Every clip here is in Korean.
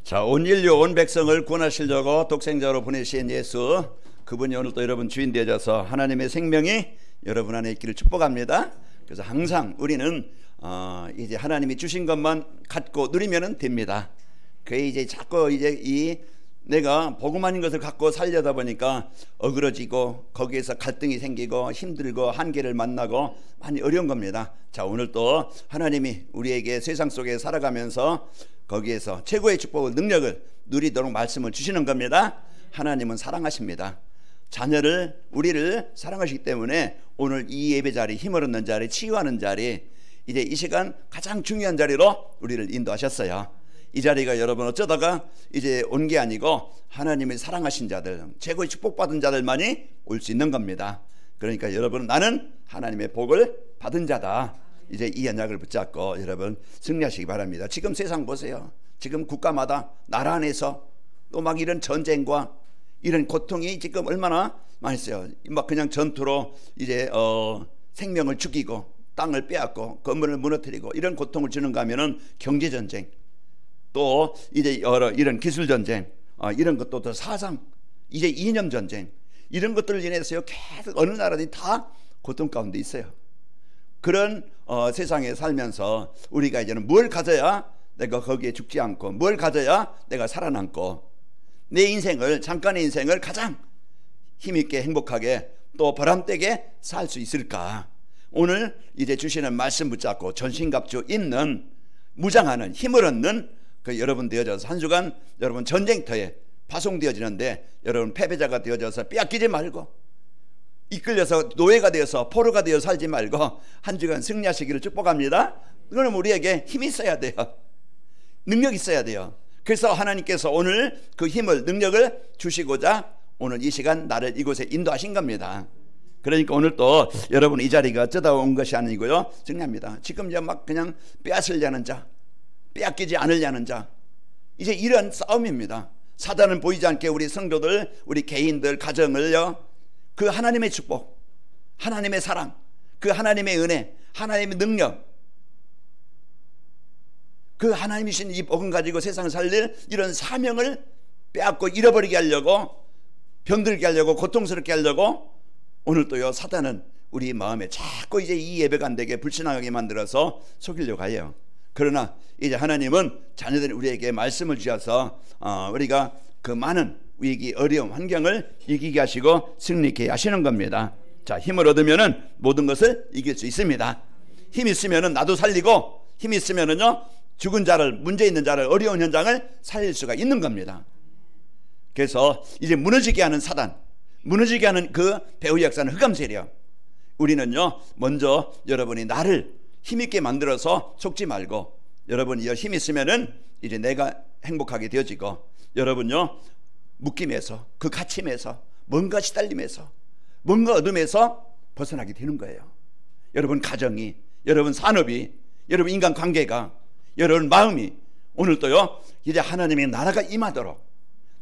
자, 온 인류 온 백성을 구원하시려고 독생자로 보내신 예수, 그분이 오늘 또 여러분 주인 되어져서 하나님의 생명이 여러분 안에 있기를 축복합니다. 그래서 항상 우리는 이제 하나님이 주신 것만 갖고 누리면 됩니다. 그게 이제 자꾸 이제 내가 복음 아닌 것을 갖고 살려다 보니까 어그러지고 거기에서 갈등이 생기고 힘들고 한계를 만나고 많이 어려운 겁니다. 자, 오늘 또 하나님이 우리에게 세상 속에 살아가면서 거기에서 최고의 축복을 능력을 누리도록 말씀을 주시는 겁니다. 하나님은 사랑하십니다. 자녀를 우리를 사랑하시기 때문에 오늘 이 예배 자리, 힘을 얻는 자리, 치유하는 자리, 이제 이 시간 가장 중요한 자리로 우리를 인도하셨어요. 이 자리가 여러분 어쩌다가 이제 온 게 아니고 하나님이 사랑하신 자들, 최고의 축복받은 자들만이 올 수 있는 겁니다. 그러니까 여러분, 나는 하나님의 복을 받은 자다. 이제 이 언약을 붙잡고 여러분 승리하시기 바랍니다. 지금 세상 보세요. 지금 국가마다 나라 안에서 또 막 이런 전쟁과 이런 고통이 지금 얼마나 많이 있어요. 막 그냥 전투로 이제 생명을 죽이고 땅을 빼앗고 건물을 무너뜨리고 이런 고통을 주는가 하면은 경제전쟁, 또 이제 여러 이런 기술전쟁, 이런 것도 더 사상, 이제 이념전쟁, 이런 것들을 인해서요 계속 어느 나라든지 다 고통 가운데 있어요. 그런 세상에 살면서 우리가 이제는 뭘 가져야 내가 거기에 죽지 않고, 뭘 가져야 내가 살아남고 내 인생을, 잠깐의 인생을 가장 힘있게 행복하게 또 보람되게 살 수 있을까? 오늘 이제 주시는 말씀 붙잡고 전신갑주 입는, 무장하는, 힘을 얻는 그 여러분 되어져서 한 주간 여러분 전쟁터에 파송되어지는데 여러분 패배자가 되어져서 빼앗기지 말고, 이끌려서 노예가 되어서 포로가 되어 살지 말고 한 주간 승리하시기를 축복합니다. 그럼 우리에게 힘이 있어야 돼요. 능력이 있어야 돼요. 그래서 하나님께서 오늘 그 힘을, 능력을 주시고자 오늘 이 시간 나를 이곳에 인도하신 겁니다. 그러니까 오늘 또 여러분 이 자리가 어쩌다 온 것이 아니고요, 승리합니다. 지금 이제 막 그냥 빼앗으려는 자, 빼앗기지 않으려는 자, 이제 이런 싸움입니다. 사단은 보이지 않게 우리 성도들, 우리 개인들, 가정을요, 그 하나님의 축복, 하나님의 사랑, 그 하나님의 은혜, 하나님의 능력, 그 하나님이신 이 복음 가지고 세상을 살릴 이런 사명을 빼앗고 잃어버리게 하려고, 병들게 하려고, 고통스럽게 하려고 오늘 또요 사단은 우리 마음에 자꾸 이제 이 예배가 안 되게 불신하게 만들어서 속이려고 해요. 그러나 이제 하나님은 자녀들 우리에게 말씀을 주셔서 우리가 그 많은 위기, 어려움, 환경을 이기게 하시고 승리케 하시는 겁니다. 자, 힘을 얻으면은 모든 것을 이길 수 있습니다. 힘 있으면은 나도 살리고, 힘 있으면은요 죽은 자를, 문제 있는 자를, 어려운 현장을 살릴 수가 있는 겁니다. 그래서 이제 무너지게 하는 사단, 무너지게 하는 그 배후 역사는 흑암 세력, 우리는요 먼저 여러분이 나를 힘있게 만들어서 속지 말고, 여러분이 힘 있으면은 이제 내가 행복하게 되어지고, 여러분요 묶임에서, 그 갇힘에서, 뭔가 시달림에서, 뭔가 어둠에서 벗어나게 되는 거예요. 여러분 가정이, 여러분 산업이, 여러분 인간관계가, 여러분 마음이 오늘 또요 이제 하나님의 나라가 임하도록,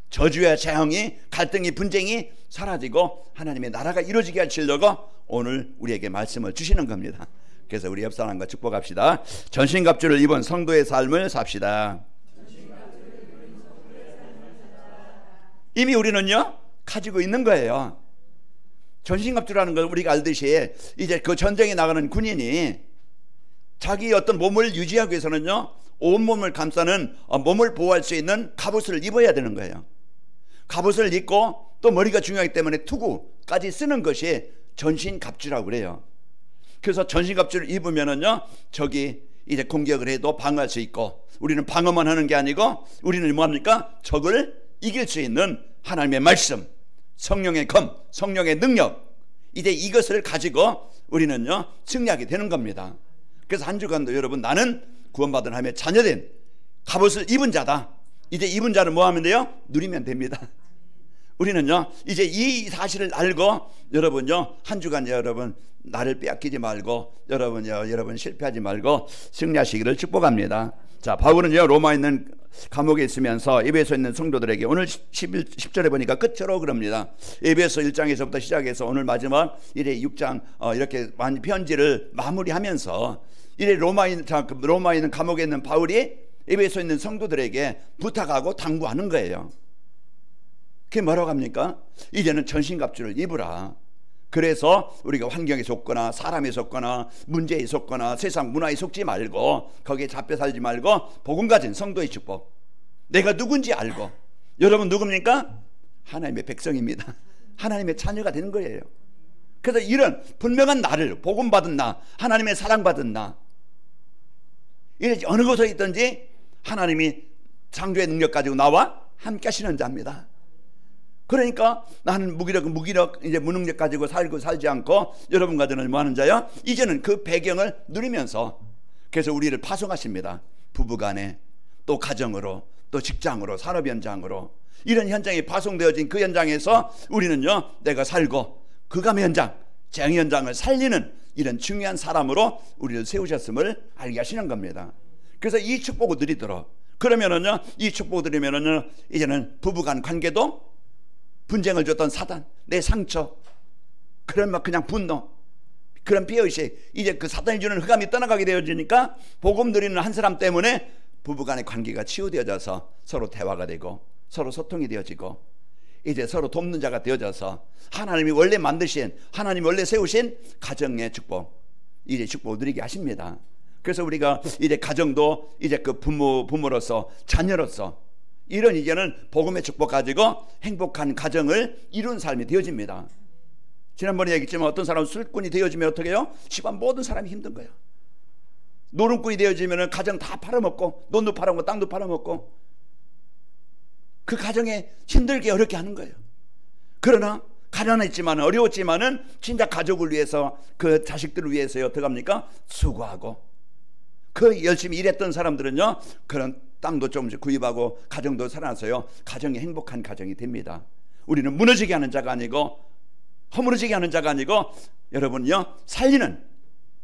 저주와 재앙이, 갈등이, 분쟁이 사라지고 하나님의 나라가 이루어지게 하시려고 오늘 우리에게 말씀을 주시는 겁니다. 그래서 우리 옆 사람과 축복합시다. 전신갑주를 입은 성도의 삶을 삽시다. 이미 우리는요 가지고 있는 거예요. 전신갑주라는 걸 우리가 알듯이 이제 그 전쟁에 나가는 군인이 자기 어떤 몸을 유지하기 위해서는요 온몸을 감싸는, 몸을 보호할 수 있는 갑옷을 입어야 되는 거예요. 갑옷을 입고 또 머리가 중요하기 때문에 투구까지 쓰는 것이 전신갑주라고 그래요. 그래서 전신갑주를 입으면은요 적이 이제 공격을 해도 방어할 수 있고, 우리는 방어만 하는 게 아니고 우리는 뭐합니까? 적을 이길 수 있는 하나님의 말씀, 성령의 검, 성령의 능력, 이제 이것을 가지고 우리는요 승리하게 되는 겁니다. 그래서 한 주간도 여러분, 나는 구원받은 하나님의 자녀된 갑옷을 입은 자다. 이제 입은 자는 뭐 하면 돼요? 누리면 됩니다. 우리는요 이제 이 사실을 알고 여러분요 한 주간 여러분 나를 빼앗기지 말고, 여러분 실패하지 말고 승리하시기를 축복합니다. 자, 바울은요 로마에 있는 감옥에 있으면서 에베소에 있는 성도들에게 오늘 10절에 보니까 끝으로 그럽니다. 에베소 1장에서부터 시작해서 오늘 마지막 이래 6장 이렇게 많이 편지를 마무리하면서 이래 로마에 있는 감옥에 있는 바울이 에베소에 있는 성도들에게 부탁하고 당부하는 거예요. 그게 뭐라고 합니까? 이제는 전신갑주를 입으라. 그래서 우리가 환경에 속거나 사람에 속거나 문제에 속거나 세상 문화에 속지 말고 거기에 잡혀 살지 말고 복음 가진 성도의 축복, 내가 누군지 알고, 여러분 누굽니까? 하나님의 백성입니다. 하나님의 자녀가 되는 거예요. 그래서 이런 분명한 나를, 복음 받은 나, 하나님의 사랑받은 나, 이래 어느 곳에 있든지 하나님이 창조의 능력 가지고 나와 함께 하시는 자입니다. 그러니까 나는 무기력 이제 무능력 가지고 살지 않고 여러분과 저는 뭐 하는 자요? 이제는 그 배경을 누리면서, 그래서 우리를 파송하십니다. 부부간에, 또 가정으로, 또 직장으로, 산업 현장으로, 이런 현장이 파송되어진 그 현장에서 우리는요, 내가 살고 그감 현장, 재앙 현장을 살리는 이런 중요한 사람으로 우리를 세우셨음을 알게 하시는 겁니다. 그래서 이 축복을 드리도록, 그러면은요, 이 축복을 드리면은요, 이제는 부부간 관계도 분쟁을 줬던 사단, 내 상처, 그런 막 그냥 분노, 그런 피해의식, 이제 그 사단이 주는 흑암이 떠나가게 되어지니까 복음 드리는 한 사람 때문에 부부간의 관계가 치유되어져서 서로 대화가 되고 서로 소통이 되어지고 이제 서로 돕는 자가 되어져서 하나님이 원래 만드신, 하나님이 원래 세우신 가정의 축복, 이제 축복을 누리게 하십니다. 그래서 우리가 이제 가정도 이제 그 부모로서, 자녀로서 이런 이제는 복음의 축복 가지고 행복한 가정을 이룬 삶이 되어집니다. 지난번에 얘기했지만 어떤 사람은 술꾼이 되어지면 어떻게 해요? 집안 모든 사람이 힘든 거예요. 노름꾼이 되어지면 가정 다 팔아먹고, 돈도 팔아먹고 땅도 팔아먹고 그 가정에 힘들게 어렵게 하는 거예요. 그러나 가난했지만 어려웠지만은 진짜 가족을 위해서, 그 자식들을 위해서 어떻게 합니까? 수고하고 그 열심히 일했던 사람들은요, 그런 땅도 조금씩 구입하고 가정도 살아나서요, 가정이 행복한 가정이 됩니다. 우리는 무너지게 하는 자가 아니고 허물어지게 하는 자가 아니고 여러분요, 살리는,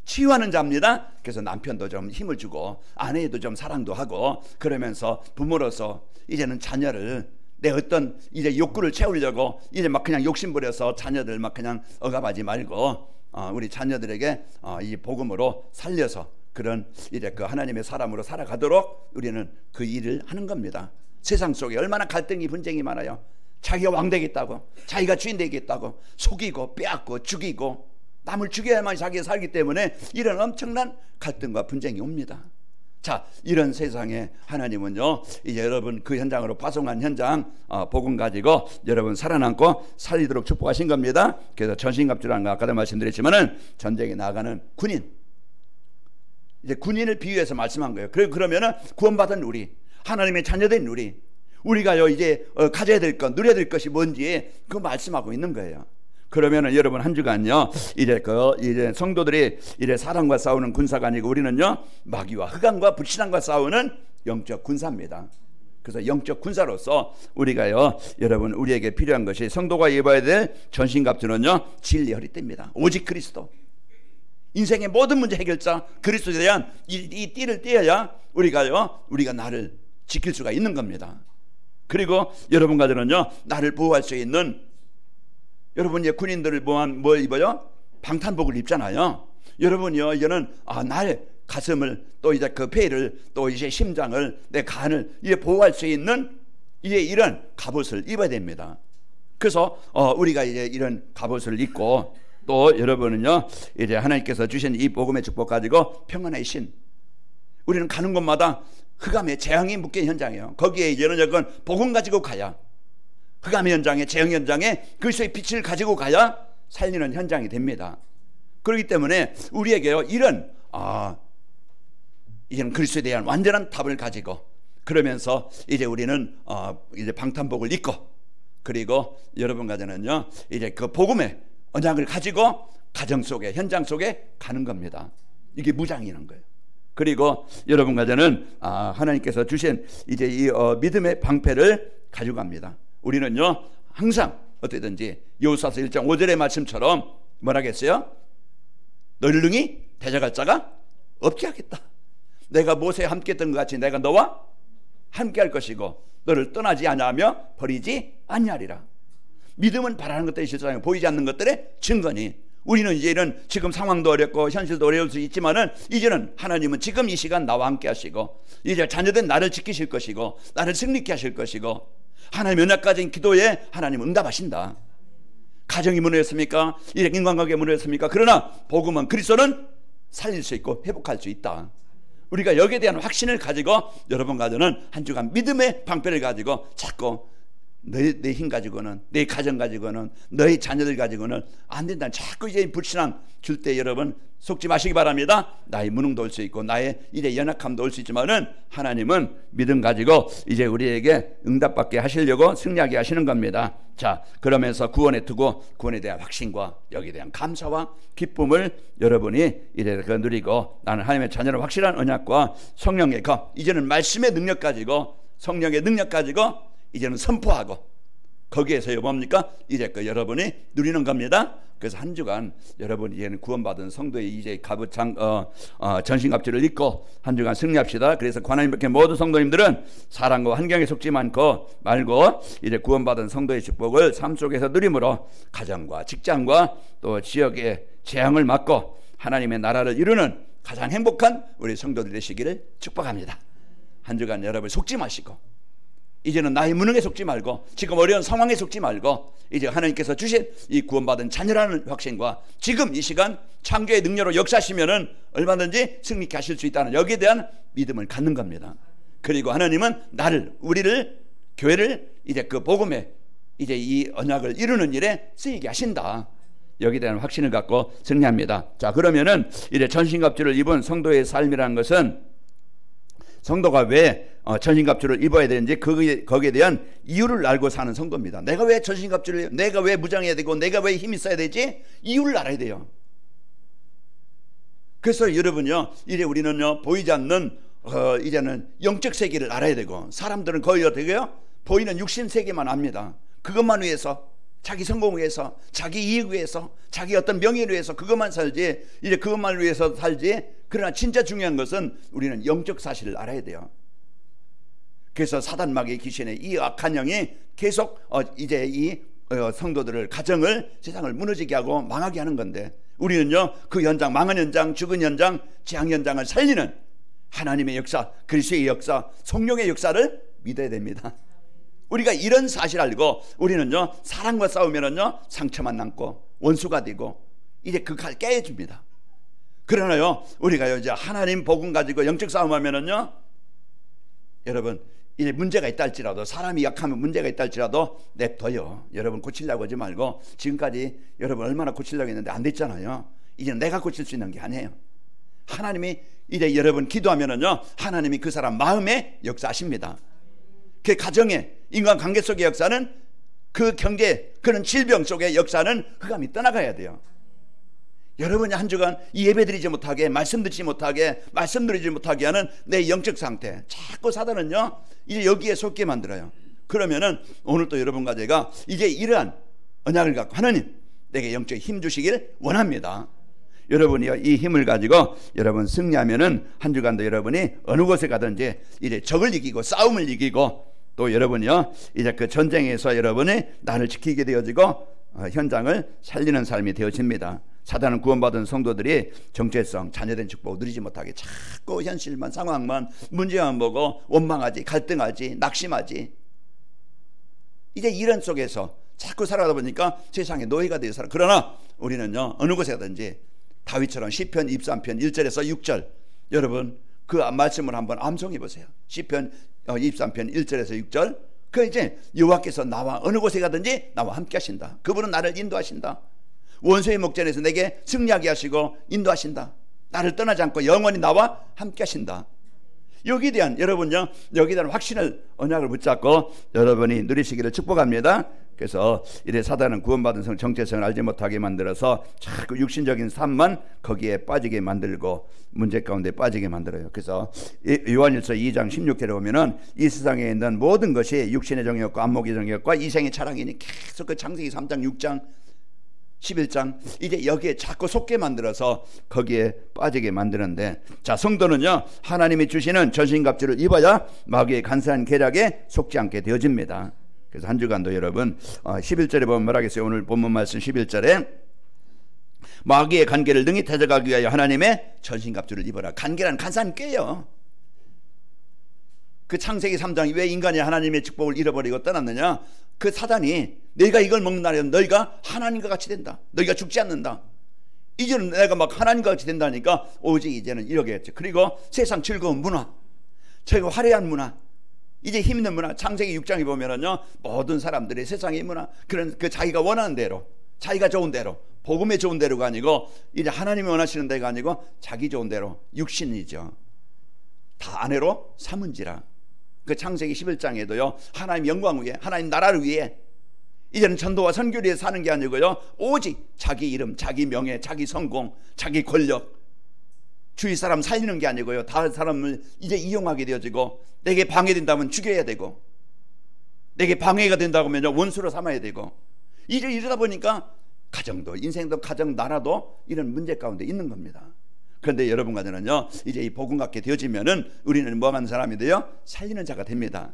치유하는 자입니다. 그래서 남편도 좀 힘을 주고 아내에도 좀 사랑도 하고 그러면서 부모로서 이제는 자녀를 내 어떤 이제 욕구를 채우려고 이제 막 그냥 욕심부려서 자녀들 막 그냥 억압하지 말고 우리 자녀들에게 이 복음으로 살려서 그런 이제 그 하나님의 사람으로 살아가도록 우리는 그 일을 하는 겁니다. 세상 속에 얼마나 갈등이 분쟁이 많아요. 자기가 왕 되겠다고, 자기가 주인 되겠다고 속이고 빼앗고 죽이고 남을 죽여야만 자기가 살기 때문에 이런 엄청난 갈등과 분쟁이 옵니다. 자, 이런 세상에 하나님은요, 이제 여러분 그 현장으로 파송한 현장 복음 가지고 여러분 살아남고 살리도록 축복하신 겁니다. 그래서 전신갑주라는 거 아까도 말씀드렸지만은 전쟁에 나가는 군인, 이제 군인을 비유해서 말씀한 거예요. 그러면은 구원받은 우리, 하나님의 자녀된 우리가요 이제 가져야 될 것, 누려야 될 것이 뭔지 그 말씀하고 있는 거예요. 그러면은 여러분 한 주간요 이제 성도들이 이제 사단과 싸우는 군사가 아니고 우리는요 마귀와 흑암과 불신앙과 싸우는 영적 군사입니다. 그래서 영적 군사로서 우리가요 여러분 우리에게 필요한 것이 성도가 입어야 될 전신갑주는요 진리 허리띠입니다. 오직 그리스도, 인생의 모든 문제 해결자 그리스도에 대한 이 띠를 떼어야 우리가 나를 지킬 수가 있는 겁니다. 그리고 여러분과 저는요 나를 보호할 수 있는, 여러분 이제 군인들을 뭘 입어요? 방탄복을 입잖아요. 여러분이요 이제는 나의 가슴을 또 이제 그 폐를 또 이제 심장을 내 간을 이제 보호할 수 있는 이제 이런 갑옷을 입어야 됩니다. 그래서 우리가 이제 이런 갑옷을 입고 또 여러분은요 이제 하나님께서 주신 이 복음의 축복 가지고 평안의 신, 우리는 가는 곳마다 흑암의 재앙이 묶인 현장이에요. 거기에 이제는 여건 복음 가지고 가야, 흑암 현장에, 재앙 현장에 그리스도의 빛을 가지고 가야 살리는 현장이 됩니다. 그렇기 때문에 우리에게요 이런 이제는 그리스도에 대한 완전한 답을 가지고 그러면서 이제 우리는 이제 방탄복을 입고 그리고 여러분과 저는요 이제 그 복음의 언약을 가지고 가정 속에, 현장 속에 가는 겁니다. 이게 무장이라는 거예요. 그리고 여러분과 저는 하나님께서 주신 이제 이 믿음의 방패를 가지고 갑니다. 우리는요 항상 어떻게든지 여호수아서 1장 5절의 말씀처럼 뭐라겠어요? 너를 능히 대적할 자가 없게 하겠다. 내가 모세와 함께 했던 것 같이 내가 너와 함께 할 것이고 너를 떠나지 아니하며 버리지 아니하리라. 믿음은 바라는 것들이 실상이고 보이지 않는 것들의 증거니 우리는 이제는 지금 상황도 어렵고 현실도 어려울 수 있지만은 이제는 하나님은 지금 이 시간 나와 함께 하시고 이제 자녀된 나를 지키실 것이고 나를 승리케 하실 것이고 하나님 연약까지 기도에 하나님 응답하신다. 가정이 무너졌습니까? 이제 인간관계 무너졌습니까? 그러나 복음은 그리스도는 살릴 수 있고 회복할 수 있다. 우리가 여기에 대한 확신을 가지고 여러분 가정은 한 주간 믿음의 방패를 가지고 자꾸 내 힘 가지고는 내 가정 가지고는 너의 자녀들 가지고는 안 된다. 자꾸 이제 불신앙 줄 때 여러분 속지 마시기 바랍니다. 나의 무능도 올 수 있고 나의 이제 연약함도 올 수 있지만은 하나님은 믿음 가지고 이제 우리에게 응답받게 하시려고 승리하게 하시는 겁니다. 자, 그러면서 구원의 투구, 구원에 대한 확신과 여기에 대한 감사와 기쁨을 여러분이 이제 누리고 나는 하나님의 자녀를 확실한 언약과 성령의 이제는 말씀의 능력 가지고 성령의 능력 가지고 이제는 선포하고 거기에서 뭡니까? 이제 여러분이 누리는 겁니다. 그래서 한 주간 여러분 이제는 구원받은 성도의 이제 전신갑주를 입고 한 주간 승리합시다. 그래서 관하임 밖에 모든 성도님들은 사랑과 환경에 속지 말고 이제 구원받은 성도의 축복을 삶 속에서 누림으로 가정과 직장과 또 지역의 재앙을 막고 하나님의 나라를 이루는 가장 행복한 우리 성도들 되시기를 축복합니다. 한 주간 여러분 속지 마시고 이제는 나의 무능에 속지 말고 지금 어려운 상황에 속지 말고 이제 하나님께서 주신 이 구원받은 자녀라는 확신과 지금 이 시간 창조의 능력으로 역사하시면은 얼마든지 승리케 하실 수 있다는 여기에 대한 믿음을 갖는 겁니다. 그리고 하나님은 우리를 교회를 이제 그 복음에 이제 이 언약을 이루는 일에 쓰이게 하신다. 여기에 대한 확신을 갖고 승리합니다. 자, 그러면은 이제 전신갑주를 입은 성도의 삶이라는 것은 성도가 왜 전신갑주를 입어야 되는지 거기에 대한 이유를 알고 사는 성도입니다. 내가 왜 전신갑주를 내가 왜 무장해야 되고 내가 왜 힘이 있어야 되지? 이유를 알아야 돼요. 그래서 여러분요 이제 우리는요 보이지 않는 이제는 영적 세계를 알아야 되고 사람들은 거의 어떻게 해요? 보이는 육신 세계만 압니다. 그것만 위해서 자기 성공을 위해서 자기 이익을 위해서 자기 어떤 명예를 위해서 그것만 살지 이제 그것만 위해서 살지. 그러나 진짜 중요한 것은 우리는 영적 사실을 알아야 돼요. 그래서 사단마귀의 귀신의 이 악한 영이 계속 이제 이 성도들을 가정을 세상을 무너지게 하고 망하게 하는 건데 우리는요 그 현장 망한 현장 죽은 현장 재앙 현장을 살리는 하나님의 역사 그리스도의 역사 성령의 역사를 믿어야 됩니다. 우리가 이런 사실 알고 우리는요 사랑과 싸우면은요 상처만 남고 원수가 되고 이제 그 칼 깨집니다. 그러나요 우리가요 이제 하나님 복음 가지고 영적 싸움하면은요 여러분 이제 문제가 있다 할지라도 사람이 약하면 문제가 있다 할지라도 냅둬요. 여러분 고치려고 하지 말고 지금까지 여러분 얼마나 고치려고 했는데 안 됐잖아요. 이제 내가 고칠 수 있는 게 아니에요. 하나님이 이제 여러분 기도하면은요 하나님이 그 사람 마음에 역사하십니다. 그 가정의 인간관계 속의 역사는 그 경제 그런 질병 속의 역사는 흑암이 떠나가야 돼요. 여러분이 한 주간 예배드리지 못하게 말씀 듣지 못하게 말씀 드리지 못하게 하는 내 영적 상태 자꾸 사단은요 이제 여기에 속게 만들어요. 그러면은 오늘도 여러분과 제가 이제 이러한 언약을 갖고 하나님 내게 영적 힘 주시길 원합니다. 여러분이 이 힘을 가지고 여러분 승리하면은 한 주간도 여러분이 어느 곳에 가든지 이제 적을 이기고 싸움을 이기고 또 여러분이요 이제 그 전쟁에서 여러분이 나를 지키게 되어지고 현장을 살리는 삶이 되어집니다. 사단은 구원받은 성도들이 정체성 자녀된 축복을 누리지 못하게 자꾸 현실만 상황만 문제만 보고 원망하지 갈등하지 낙심하지 이제 이런 속에서 자꾸 살아가다 보니까 세상에 노예가 되어 살아. 그러나 우리는요 어느 곳에 가든지 다윗처럼 시편 23편 1절에서 6절 여러분 그 말씀을 한번 암송해 보세요. 시편 23편 1절에서 6절 그 이제 여호와께서 나와 어느 곳에 가든지 나와 함께 하신다. 그분은 나를 인도하신다. 원수의 목전에서 내게 승리하게 하시고 인도하신다. 나를 떠나지 않고 영원히 나와 함께 하신다. 여기에 대한 여러분요 여기에 대한 확신을 언약을 붙잡고 여러분이 누리시기를 축복합니다. 그래서 이래 사단은 구원받은 성 정체성을 알지 못하게 만들어서 자꾸 육신적인 삶만 거기에 빠지게 만들고 문제 가운데 빠지게 만들어요. 그래서 요한일서 2장 16절에 보면은 이 세상에 있는 모든 것이 육신의 정욕과 안목의 정욕과 이생의 차량이니 계속 그 창세기 3장 6장 11장 이제 여기에 자꾸 속게 만들어서 거기에 빠지게 만드는데 자 성도는요 하나님이 주시는 전신갑주를 입어야 마귀의 간사한 계략에 속지 않게 되어집니다. 그래서 한 주간도 여러분 11절에 보면 뭐라겠어요? 오늘 본문 말씀 11절에 마귀의 간계를 능히 대적하기 위하여 하나님의 전신갑주를 입어라. 간계란 간사한 꾀요. 그 창세기 3장이 왜 인간이 하나님의 축복을 잃어버리고 떠났느냐? 그 사단이 너희가 이걸 먹는 날에는 너희가 하나님과 같이 된다. 너희가 죽지 않는다. 이제는 내가 막 하나님과 같이 된다니까 오직 이제는 이러겠죠. 그리고 세상 즐거운 문화, 최고 화려한 문화, 이제 힘있는 문화. 창세기 6장에 보면은요, 모든 사람들이 세상의 문화, 그런 그 자기가 원하는 대로, 자기가 좋은 대로, 복음에 좋은 대로가 아니고 이제 하나님이 원하시는 대가 아니고 자기 좋은 대로, 육신이죠. 다 아내로 삼은지라. 그 창세기 11장에도요, 하나님 영광을 위해, 하나님 나라를 위해 이제는 전도와 선교를 위해 사는 게 아니고요, 오직 자기 이름, 자기 명예, 자기 성공, 자기 권력, 주위 사람 살리는 게 아니고요, 다른 사람을 이제 이용하게 되어지고, 내게 방해된다면 죽여야 되고, 내게 방해가 된다고 하면 원수로 삼아야 되고, 이제 이러다 보니까 가정도, 인생도, 가정, 나라도 이런 문제 가운데 있는 겁니다. 그런데 여러분과 저는요, 이제 이 복음 갖게 되어지면은 우리는 뭐 하는 사람이 돼요? 살리는 자가 됩니다.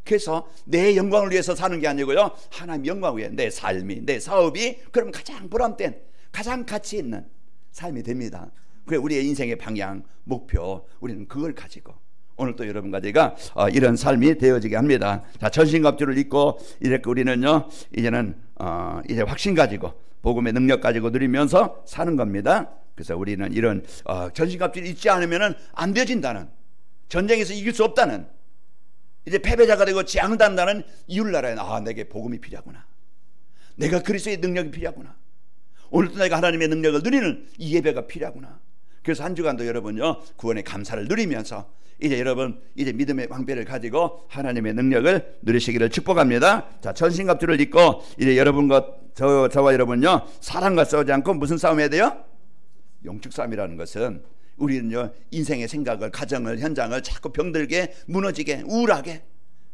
그래서 내 영광을 위해서 사는 게 아니고요, 하나님 영광을 위해 내 삶이, 내 사업이 그럼 가장 보람된, 가장 가치 있는 삶이 됩니다. 그래, 우리의 인생의 방향, 목표, 우리는 그걸 가지고 오늘 또 여러분과 제가 이런 삶이 되어지게 합니다. 자, 전신갑주를 입고 이렇게 우리는요, 이제는 이제 확신 가지고 복음의 능력 가지고 누리면서 사는 겁니다. 그래서 우리는 이런 전신갑주를 입지 않으면 안 되어진다는, 전쟁에서 이길 수 없다는, 이제 패배자가 되고 지향한다는 이유를 알아야, 내게 복음이 필요하구나, 내가 그리스도의 능력이 필요하구나, 오늘도 내가 하나님의 능력을 누리는 이 예배가 필요하구나. 그래서 한 주간도 여러분요, 구원의 감사를 누리면서 이제 여러분 이제 믿음의 방패를 가지고 하나님의 능력을 누리시기를 축복합니다. 자, 전신갑주를 입고 이제 여러분과 저와 여러분요, 사랑과 싸우지 않고 무슨 싸움 해야 돼요? 영적 싸움이라는 것은 우리는요, 인생의 생각을, 가정을, 현장을 자꾸 병들게, 무너지게, 우울하게,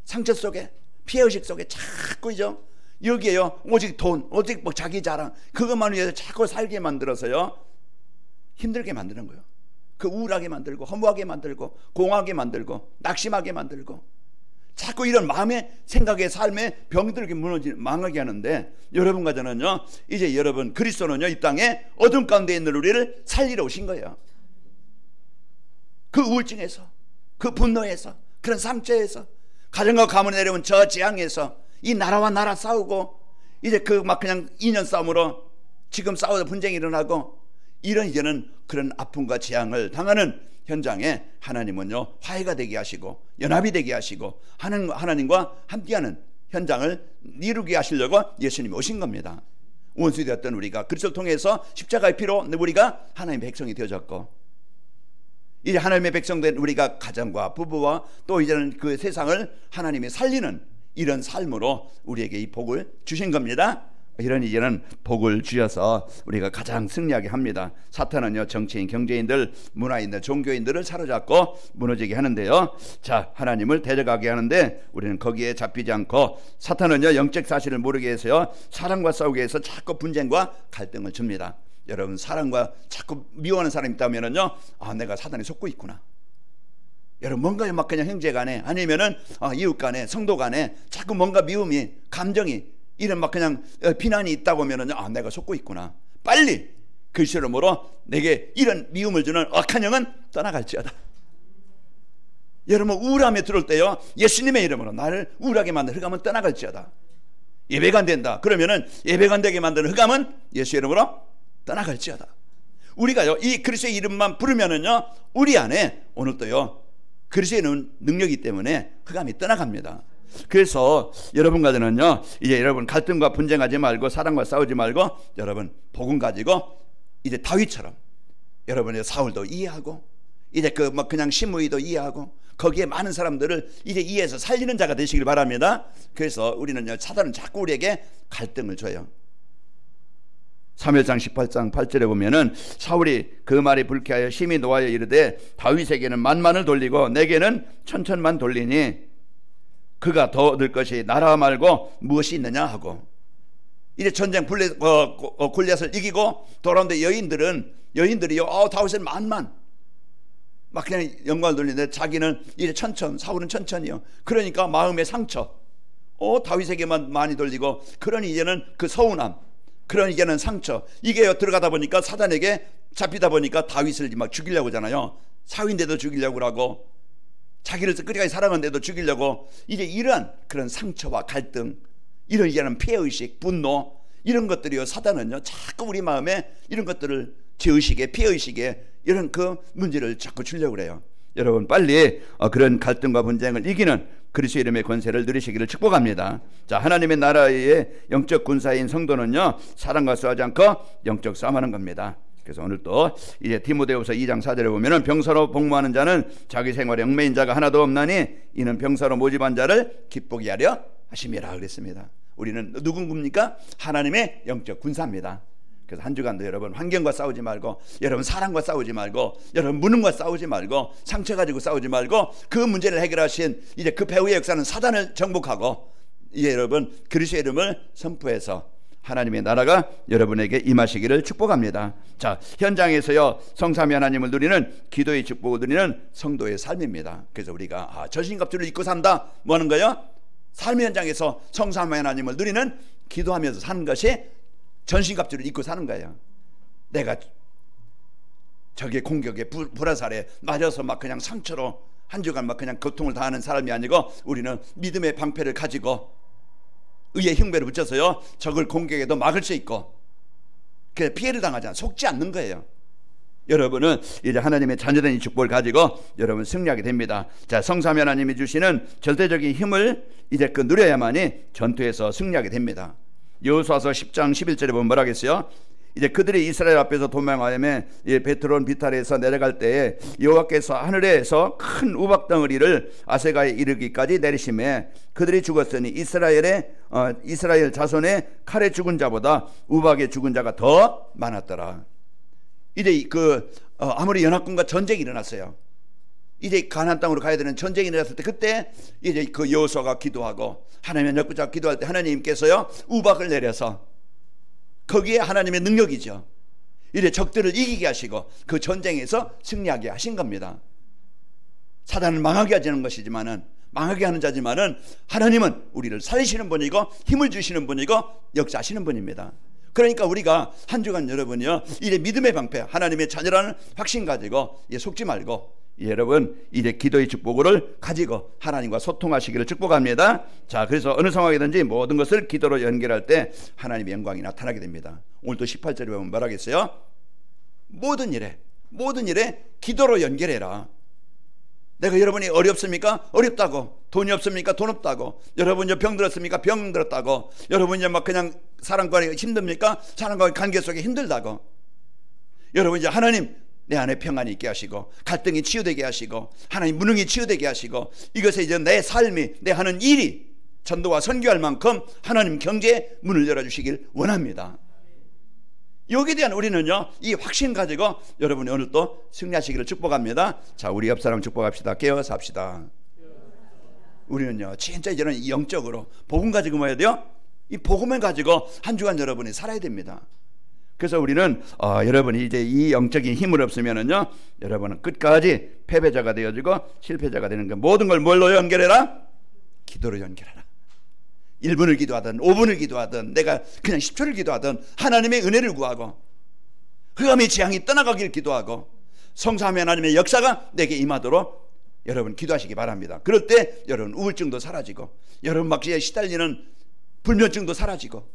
상처 속에, 피해의식 속에 자꾸죠, 여기에요, 오직 돈, 오직 뭐 자기 자랑, 그것만 위해서 자꾸 살게 만들어서요, 힘들게 만드는 거예요. 그 우울하게 만들고, 허무하게 만들고, 공허하게 만들고, 낙심하게 만들고, 자꾸 이런 마음의 생각의 삶에 병들게 망하게 하는데, 여러분과 저는요, 이제 여러분 그리스도는요, 이 땅에 어둠 가운데 있는 우리를 살리러 오신 거예요. 그 우울증에서, 그 분노에서, 그런 상처에서, 가정과 가문에 내려온 저 재앙에서, 이 나라와 나라 싸우고, 이제 그 막 그냥 인연 싸움으로 지금 싸워서 분쟁이 일어나고, 이런 이제는 그런 아픔과 재앙을 당하는 현장에 하나님은요, 화해가 되게 하시고 연합이 되게 하시고 하나님과 함께하는 현장을 이루게 하시려고 예수님이 오신 겁니다. 원수 되었던 우리가 그리스도를 통해서 십자가의 피로 우리가 하나님의 백성이 되어졌고, 이제 하나님의 백성된 우리가 가정과 부부와 또 이제는 그 세상을 하나님이 살리는 이런 삶으로 우리에게 이 복을 주신 겁니다. 이런 이제는 복을 주셔서 우리가 가장 승리하게 합니다. 사탄은요, 정치인, 경제인들, 문화인들, 종교인들을 사로잡고 무너지게 하는데요, 자, 하나님을 데려가게 하는데 우리는 거기에 잡히지 않고, 사탄은요, 영적 사실을 모르게 해서요, 사랑과 싸우게 해서 자꾸 분쟁과 갈등을 줍니다. 여러분, 사랑과 자꾸 미워하는 사람이 있다면은요, 내가 사단에 속고 있구나. 여러분, 뭔가 막 그냥 형제 간에 아니면은 이웃 간에, 성도 간에 자꾸 뭔가 미움이, 감정이, 이런 막 그냥 비난이 있다고 하면은 내가 속고 있구나. 빨리 그리스도 이름으로 내게 이런 미움을 주는 악한 영은 떠나갈지어다. 여러분, 우울함에 들어올 때요, 예수님의 이름으로 나를 우울하게 만든 흑암은 떠나갈지어다. 예배가 안 된다 그러면은 예배가 안 되게 만드는 흑암은 예수 이름으로 떠나갈지어다. 우리가요, 이 그리스도의 이름만 부르면은요, 우리 안에 오늘도요, 그리스도의 능력이기 때문에 흑암이 떠나갑니다. 그래서 여러분과 저는요, 이제 여러분 갈등과 분쟁하지 말고 사랑과 싸우지 말고 여러분 복음 가지고 이제 다윗처럼 여러분의 사울도 이해하고, 이제 그 막 그냥 시므이도 이해하고, 거기에 많은 사람들을 이제 이해해서 살리는 자가 되시길 바랍니다. 그래서 우리는요, 사단은 자꾸 우리에게 갈등을 줘요. 사무엘상 18장 8절에 보면은 사울이 그 말이 불쾌하여 심히 노하여 이르되 다윗에게는 만만을 돌리고 내게는 천천만 돌리니 그가 더 얻을 것이 나라 말고 무엇이 있느냐 하고, 이제 전쟁 골리앗을 이기고 돌아오는데 여인들이요, 다윗은 만만 막 그냥 영광을 돌리는데 자기는 이제 천천, 사울은 천천이요. 그러니까 마음의 상처, 다윗에게만 많이 돌리고, 그러니 이제는 그 서운함, 그런 이게는 상처. 이게 들어가다 보니까 사단에게 잡히다 보니까 다윗을 막 죽이려고 하잖아요. 사위인데도 죽이려고 하고 자기를 끝까지 사랑하는데도 죽이려고. 이제 이런 그런 상처와 갈등, 이런 이제는 피해의식, 분노, 이런 것들이요, 사단은요 자꾸 우리 마음에 이런 것들을 죄의식에, 피해의식에 이런 그 문제를 자꾸 주려고 그래요. 여러분 빨리 그런 갈등과 분쟁을 이기는 그리스도의 이름의 권세를 누리시기를 축복합니다. 자, 하나님의 나라의 영적 군사인 성도는요 사랑과 싸우지 않고 영적 싸움하는 겁니다. 그래서 오늘 또 이제 디모데후서 2장 4절에 보면은 병사로 복무하는 자는 자기 생활에 얽매인 자가 하나도 없나니 이는 병사로 모집한 자를 기쁘게 하려 하심이라 그랬습니다. 우리는 누군입니까? 하나님의 영적 군사입니다. 그래서 한 주간도 여러분 환경과 싸우지 말고, 여러분 사랑과 싸우지 말고, 여러분 무능과 싸우지 말고, 상처 가지고 싸우지 말고, 그 문제를 해결하신 이제 그 배후의 역사는 사단을 정복하고, 이제 여러분 그리스도의 이름을 선포해서 하나님의 나라가 여러분에게 임하시기를 축복합니다. 자, 현장에서요 성삼위 하나님을 누리는, 기도의 축복을 누리는 성도의 삶입니다. 그래서 우리가 전신갑주를 입고 산다, 뭐 하는 거예요? 삶의 현장에서 성삼위 하나님을 누리는, 기도하면서 사는 것이 전신갑주를 입고 사는 거예요. 내가 적의 공격에 불화살에 맞아서 막 그냥 상처로 한 주간 막 그냥 고통을 당하는 사람이 아니고, 우리는 믿음의 방패를 가지고 의의 흉배를 붙여서요 적을 공격에도 막을 수 있고, 그 피해를 당하지 않아 속지 않는 거예요. 여러분은 이제 하나님의 자녀된 이 축복을 가지고 여러분 승리하게 됩니다. 자, 성삼위 하나님이 주시는 절대적인 힘을 이제 그 누려야만이 전투에서 승리하게 됩니다. 여호수아서 10장 11절에 보면 뭐라 하겠어요? 이제 그들이 이스라엘 앞에서 도망하며 베트론 비탈에서 내려갈 때에 여호와께서 하늘에서 큰 우박 덩어리를 아세가에 이르기까지 내리심에 그들이 죽었으니 이스라엘 자손의 칼에 죽은 자보다 우박에 죽은 자가 더 많았더라. 이제 아무리 연합군과 전쟁이 일어났어요. 이제 가나안 땅으로 가야 되는 전쟁이 일어났을 때, 그때 이제 그 여호수아가 기도하고 하나님의 역부자 기도할 때 하나님께서요 우박을 내려서, 거기에 하나님의 능력이죠. 이제 적들을 이기게 하시고 그 전쟁에서 승리하게 하신 겁니다. 사단을 망하게 하는 것이지만은, 망하게 하는 자지만은 하나님은 우리를 살리시는 분이고 힘을 주시는 분이고 역사하시는 분입니다. 그러니까 우리가 한 주간 여러분이요 이제 믿음의 방패, 하나님의 자녀라는 확신 가지고 속지 말고, 여러분 이제 기도의 축복을 가지고 하나님과 소통하시기를 축복합니다. 자, 그래서 어느 상황이든지 모든 것을 기도로 연결할 때 하나님의 영광이 나타나게 됩니다. 오늘도 18절에 보면 말하겠어요? 모든 일에 기도로 연결해라. 내가 여러분이 어렵습니까? 어렵다고. 돈이 없습니까? 돈 없다고. 여러분 병 들었습니까? 병 들었다고. 여러분 이제 막 그냥 사람과 힘듭니까? 사람과의 관계 속에 힘들다고. 여러분 이제 하나님 내 안에 평안이 있게 하시고, 갈등이 치유되게 하시고, 하나님 무능이 치유되게 하시고, 이것에 이제 내 삶이, 내 하는 일이 전도와 선교할 만큼 하나님 경제의 문을 열어주시길 원합니다. 여기에 대한 우리는요 이 확신 가지고 여러분이 오늘 또 승리하시기를 축복합니다. 자, 우리 옆 사람 축복합시다. 깨어서 합시다. 우리는요 진짜 이제는 영적으로 복음 가지고 뭐 해야 돼요? 이 복음을 가지고 한 주간 여러분이 살아야 됩니다. 그래서 우리는 여러분이 이제 이 영적인 힘을 없으면은요 여러분은 끝까지 패배자가 되어지고 실패자가 되는 거. 모든 걸 뭘로 연결해라? 기도로 연결하라. 1분을 기도하든 5분을 기도하든 내가 그냥 10초를 기도하든 하나님의 은혜를 구하고 흑암의 재앙이 떠나가길 기도하고 성삼위 하나님의 역사가 내게 임하도록 여러분 기도하시기 바랍니다. 그럴 때 여러분 우울증도 사라지고, 여러분 막 시달리는 불면증도 사라지고,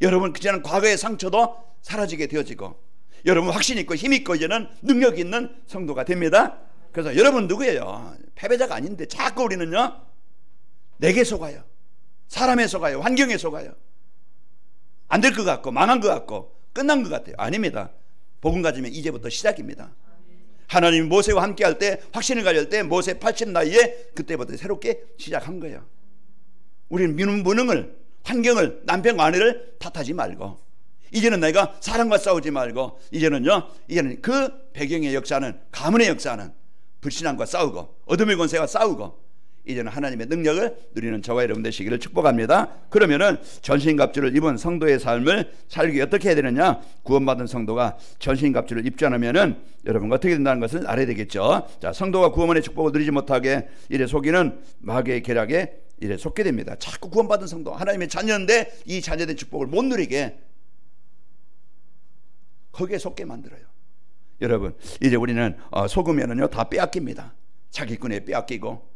여러분 그전에 과거의 상처도 사라지게 되어지고, 여러분 확신 있고 힘 있고 이제는 능력 있는 성도가 됩니다. 그래서 여러분 누구예요? 패배자가 아닌데 자꾸 우리는요 내게 속아요, 사람에 속아요, 환경에 속아요. 안 될 것 같고 망한 것 같고 끝난 것 같아요. 아닙니다. 복음 가지면 이제부터 시작입니다. 하나님이 모세와 함께 할 때, 확신을 가질 때 모세 80 나이에 그때부터 새롭게 시작한 거예요. 우리는 무능을, 환경을, 남편과 아내를 탓하지 말고, 이제는 내가 사람과 싸우지 말고, 이제는 그 배경의 역사는, 가문의 역사는 불신앙과 싸우고 어둠의 권세와 싸우고, 이제는 하나님의 능력을 누리는 저와 여러분 되시기를 축복합니다. 그러면은 전신갑주를 입은 성도의 삶을 살기 어떻게 해야 되느냐? 구원받은 성도가 전신갑주를 입지 않으면은 여러분 어떻게 된다는 것을 알아야 되겠죠. 자, 성도가 구원의 축복을 누리지 못하게 이래 속이는 마귀의 계략에 이래 속게 됩니다. 자꾸 구원받은 성도, 하나님의 자녀인데 이 자녀된 축복을 못 누리게 거기에 속게 만들어요. 여러분, 이제 우리는 속으면은요 다 빼앗깁니다. 자기꾼에 빼앗기고,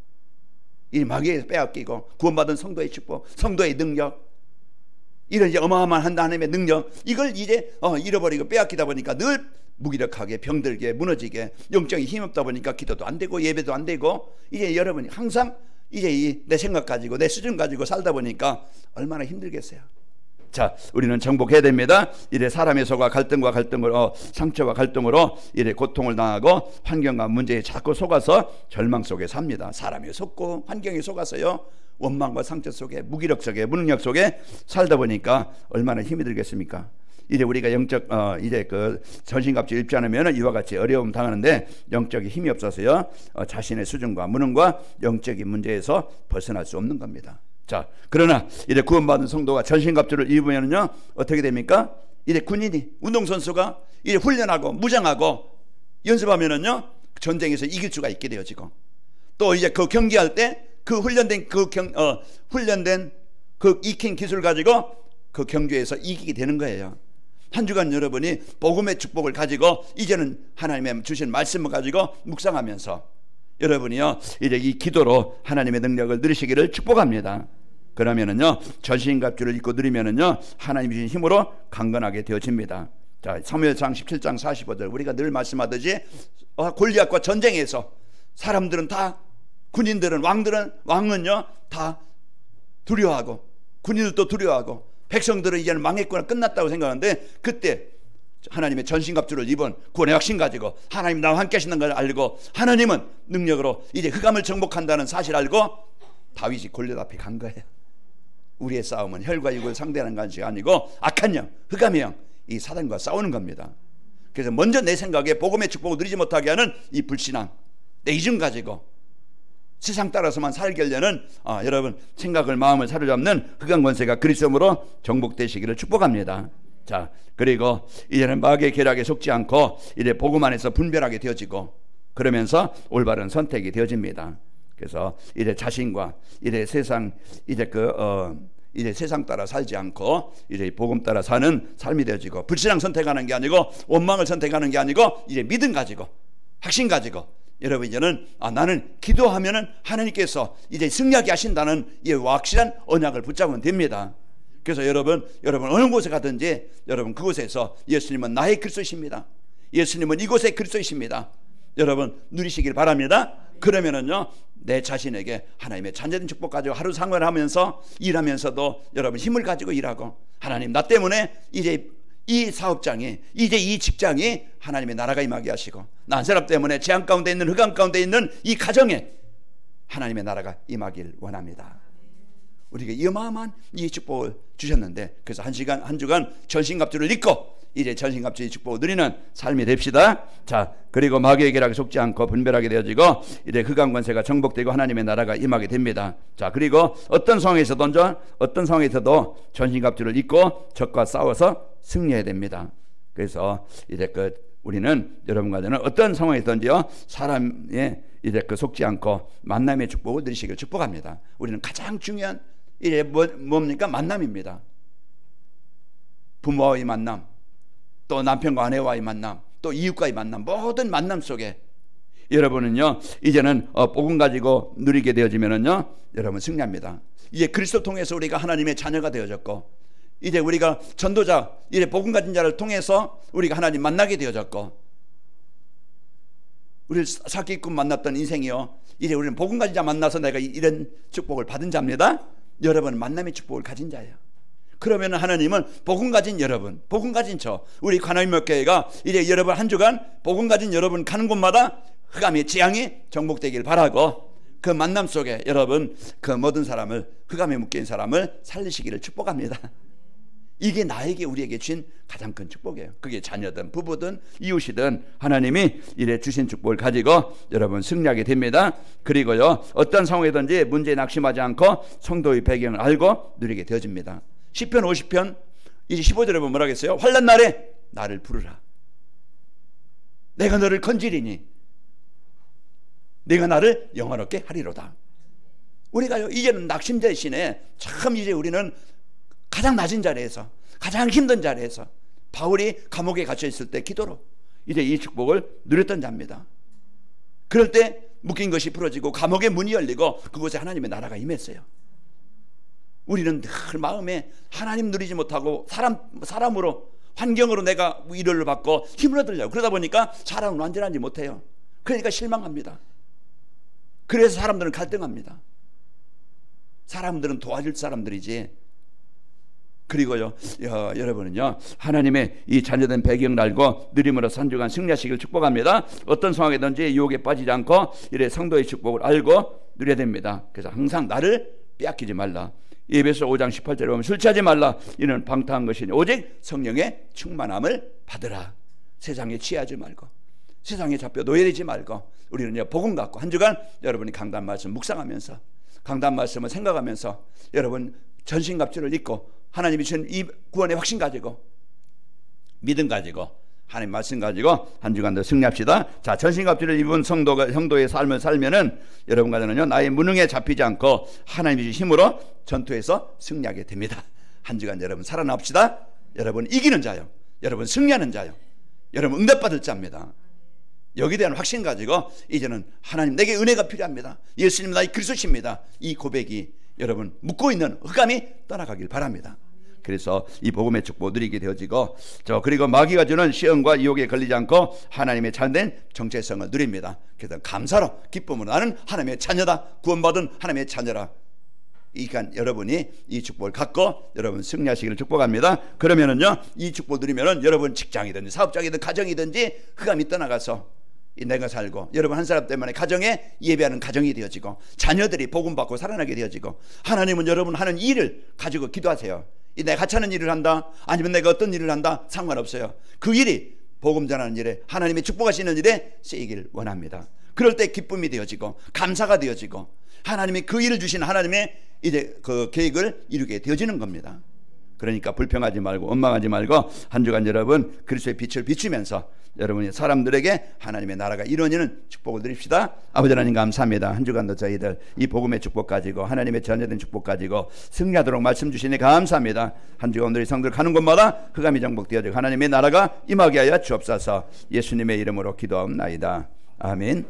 이 마귀에 빼앗기고, 구원받은 성도의 축복, 성도의 능력, 이런 이제 어마어마한 하나님의 능력, 이걸 이제 잃어버리고 빼앗기다 보니까 늘 무기력하게, 병들게, 무너지게, 영적인 힘이 없다 보니까 기도도 안 되고 예배도 안 되고, 이제 여러분이 항상 이제 내 생각 가지고 내 수준 가지고 살다 보니까 얼마나 힘들겠어요. 자, 우리는 정복해야 됩니다. 이래 사람의 속아 갈등과 갈등으로, 상처와 갈등으로 이래 고통을 당하고 환경과 문제에 자꾸 속아서 절망 속에 삽니다. 사람에 속고 환경에 속아서요 원망과 상처 속에, 무기력 속에, 무능력 속에 살다 보니까 얼마나 힘이 들겠습니까? 이제 우리가 영적 이제 그 전신갑주 입지 않으면 이와 같이 어려움 당하는데, 영적인 힘이 없어서요 자신의 수준과 무능과 영적인 문제에서 벗어날 수 없는 겁니다. 자, 그러나 이제 구원받은 성도가 전신갑주를 입으면요 어떻게 됩니까? 이제 군인이, 운동선수가 이제 훈련하고 무장하고 연습하면은요 전쟁에서 이길 수가 있게 되어지고, 또 이제 그 경기할 때 그 훈련된 그 익힌 기술 가지고 그 경주에서 이기게 되는 거예요. 한 주간 여러분이 복음의 축복을 가지고 이제는 하나님의 주신 말씀을 가지고 묵상하면서 여러분이요 이제 이 기도로 하나님의 능력을 누리시기를 축복합니다. 그러면은요 전신갑주를 입고 누리면은요 하나님이 주신 힘으로 강건하게 되어집니다. 자, 사무엘상 17장 45절 우리가 늘 말씀하듯이 골리앗과 전쟁에서 사람들은 다, 군인들은, 왕은요 다 두려워하고, 군인들도 두려워하고, 백성들은 이제는 망했구나, 끝났다고 생각하는데, 그때 하나님의 전신갑주를 입은 구원의 확신 가지고 하나님 나와 함께 하시는 걸 알고, 하나님은 능력으로 이제 흑암을 정복한다는 사실 알고 다윗이 골리앗 앞에 간 거예요. 우리의 싸움은 혈과 육을 상대하는 것이 아니고 악한 영, 흑암의 영, 이 사단과 싸우는 겁니다. 그래서 먼저 내 생각에 복음의 축복을 누리지 못하게 하는 이 불신앙, 내 이중 가지고 세상 따라서만 살게 하려는 여러분 생각을, 마음을 사로잡는 흑암 권세가 그리스도로 정복되시기를 축복합니다. 자, 그리고 이제는 마귀의 계략에 속지 않고 이제 복음 안에서 분별하게 되어지고, 그러면서 올바른 선택이 되어집니다. 그래서 이제 자신과 이제 세상, 이제 세상 따라 살지 않고 이제 복음 따라 사는 삶이 되어지고, 불신앙 선택하는 게 아니고 원망을 선택하는 게 아니고 이제 믿음 가지고, 확신 가지고, 여러분 이제는 나는 기도하면은 하나님께서 이제 승리하게 하신다는 이 확실한 언약을 붙잡으면 됩니다. 그래서 여러분 어느 곳에 가든지 여러분 그곳에서 예수님은 나의 그리스도이십니다. 예수님은 이곳의 그리스도이십니다. 여러분 누리시길 바랍니다. 그러면은요 내 자신에게 하나님의 잔재된 축복 가지고 하루 생활하면서 일하면서도 여러분 힘을 가지고 일하고, 하나님 나 때문에 이제 이 사업장이, 이제 이 직장이 하나님의 나라가 임하게 하시고, 나 한 사람 때문에 재앙 가운데 있는, 흑암 가운데 있는 이 가정에 하나님의 나라가 임하길 원합니다. 우리가 이 어마어마한 이 축복을 주셨는데, 그래서 한 주간 전신갑주를 입고 이제 전신갑주의 축복을 누리는 삶이 됩시다. 자, 그리고 마귀의 계략에 속지 않고 분별하게 되어지고 이제 흑암 권세가 정복되고 하나님의 나라가 임하게 됩니다. 자, 그리고 어떤 상황에서도 전신갑주를 입고 적과 싸워서 승리해야 됩니다. 그래서 이제 우리는 여러분과는 어떤 상황이든지요 사람의 이제 속지 않고 만남의 축복을 누리시길 축복합니다. 우리는 가장 중요한 이제 뭡니까? 만남입니다. 부모와의 만남, 또 남편과 아내와의 만남, 또 이웃과의 만남, 모든 만남 속에 여러분은요 이제는 복음 가지고 누리게 되어지면은요 여러분 승리합니다. 이제 그리스도 통해서 우리가 하나님의 자녀가 되어졌고, 이제 우리가 전도자, 이제 복음 가진 자를 통해서 우리가 하나님 만나게 되어졌고, 우리 사기꾼 만났던 인생이요 이제 우리는 복음 가진 자 만나서 내가 이런 축복을 받은 자입니다. 여러분은 만남의 축복을 가진 자예요. 그러면 하나님은 복음 가진 여러분, 복음 가진 우리 관아임목교회가 이제 여러분 한 주간 복음 가진 여러분 가는 곳마다 흑암의 재앙이 정복되길 바라고, 그 만남 속에 여러분 그 모든 사람을, 흑암에 묶여있는 사람을 살리시기를 축복합니다. 이게 나에게, 우리에게 주신 가장 큰 축복이에요. 그게 자녀든 부부든 이웃이든 하나님이 이래 주신 축복을 가지고 여러분 승리하게 됩니다. 그리고요 어떤 상황이든지 문제에 낙심하지 않고 성도의 배경을 알고 누리게 되어집니다. 시편 50편 이제 15절에 보면 뭐라 하겠어요? 환난 날에 나를 부르라. 내가 너를 건지리니 내가 나를 영화롭게 하리로다. 우리가요 이제는 낙심 대신에 참 이제 우리는 가장 낮은 자리에서, 가장 힘든 자리에서 바울이 감옥에 갇혀 있을 때 기도로 이제 이 축복을 누렸던 자입니다. 그럴 때 묶인 것이 풀어지고 감옥의 문이 열리고 그곳에 하나님의 나라가 임했어요. 우리는 늘 마음에 하나님 누리지 못하고 사람으로 환경으로 내가 위로를 받고 힘을 얻으려고 그러다 보니까 사람은 완전하지 못해요. 그러니까 실망합니다. 그래서 사람들은 갈등합니다. 사람들은 도와줄 사람들이지. 그리고요, 여러분은요, 하나님의 이 자녀된 배경을 알고 누림으로 산중한 승리하시길 축복합니다. 어떤 상황이든지 유혹에 빠지지 않고 이래 성도의 축복을 알고 누려야 됩니다. 그래서 항상 나를 빼앗기지 말라. 에베소 5장 18절에 보면 술 취하지 말라. 이는 방탕한 것이니 오직 성령의 충만함을 받으라. 세상에 취하지 말고 세상에 잡혀 노예되지 말고 우리는 복음 갖고 한 주간 여러분이 강단 말씀 묵상하면서 강단 말씀을 생각하면서 여러분 전신갑주를 입고 하나님이 주신 이 구원의 확신 가지고 믿음 가지고 하나님 말씀 가지고 한 주간도 승리합시다. 자, 전신갑주를 입은 성도의 삶을 살면은 여러분 가정은요 나의 무능에 잡히지 않고 하나님이 주신 힘으로 전투에서 승리하게 됩니다. 한 주간 여러분 살아납시다. 여러분 이기는 자요. 여러분 승리하는 자요. 여러분 응답받을 자입니다. 여기에 대한 확신 가지고 이제는 하나님 내게 은혜가 필요합니다. 예수님 나의 그리스도십니다. 이 고백이 여러분 묻고 있는 흑암이 떠나가길 바랍니다. 그래서 이 복음의 축복 누리게 되어지고 그리고 마귀가 주는 시험과 유혹에 걸리지 않고 하나님의 참된 정체성을 누립니다. 그래서 감사로 기쁨으로 나는 하나님의 자녀다. 구원받은 하나님의 자녀라. 그러니까 여러분이 이 축복을 갖고 여러분 승리하시기를 축복합니다. 그러면은요 이 축복 누리면은 여러분 직장이든지 사업장이든 가정이든지 흑암이 떠나가서 내가 살고 여러분 한 사람 때문에 가정에 예배하는 가정이 되어지고 자녀들이 복음 받고 살아나게 되어지고 하나님은 여러분 하는 일을 가지고 기도하세요. 내가 같이 하는 일을 한다 아니면 내가 어떤 일을 한다 상관없어요. 그 일이 복음 전하는 일에 하나님의 축복하시는 일에 쓰이길 원합니다. 그럴 때 기쁨이 되어지고 감사가 되어지고 하나님이 그 일을 주신 하나님의 이제 그 계획을 이루게 되어지는 겁니다. 그러니까 불평하지 말고 원망하지 말고 한 주간 여러분 그리스도의 빛을 비추면서 여러분이 사람들에게 하나님의 나라가 이루어지는 축복을 드립시다. 아버지 하나님 감사합니다. 한 주간도 저희들 이 복음의 축복 가지고 하나님의 자녀된 축복 가지고 승리하도록 말씀 주시니 감사합니다. 한 주간 오늘 성들 가는 곳마다 흑암이 정복되어지고 하나님의 나라가 임하게 하여 주옵소서. 예수님의 이름으로 기도하옵나이다. 아멘.